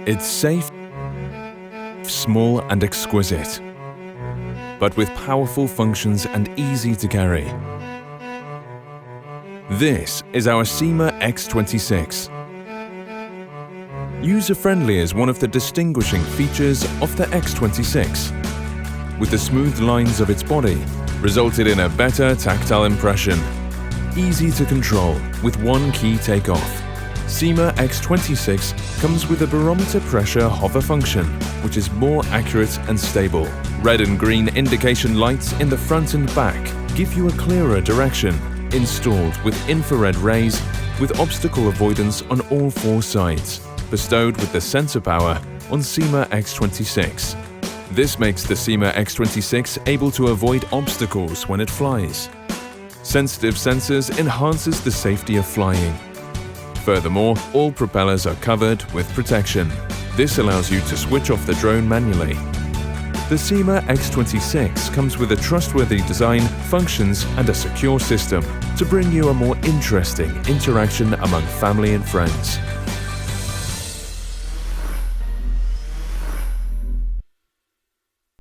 It's safe, small and exquisite, but with powerful functions and easy to carry. This is our SYMA X26. User-friendly is one of the distinguishing features of the X26, with the smooth lines of its body resulted in a better tactile impression. Easy to control with one key takeoff. SYMA X26 comes with a barometer pressure hover function, which is more accurate and stable. Red and green indication lights in the front and back give you a clearer direction, installed with infrared rays with obstacle avoidance on all four sides, bestowed with the sensor power on SYMA X26. This makes the SYMA X26 able to avoid obstacles when it flies. Sensitive sensors enhances the safety of flying. Furthermore, all propellers are covered with protection. This allows you to switch off the drone manually. The SYMA X26 comes with a trustworthy design, functions and a secure system to bring you a more interesting interaction among family and friends.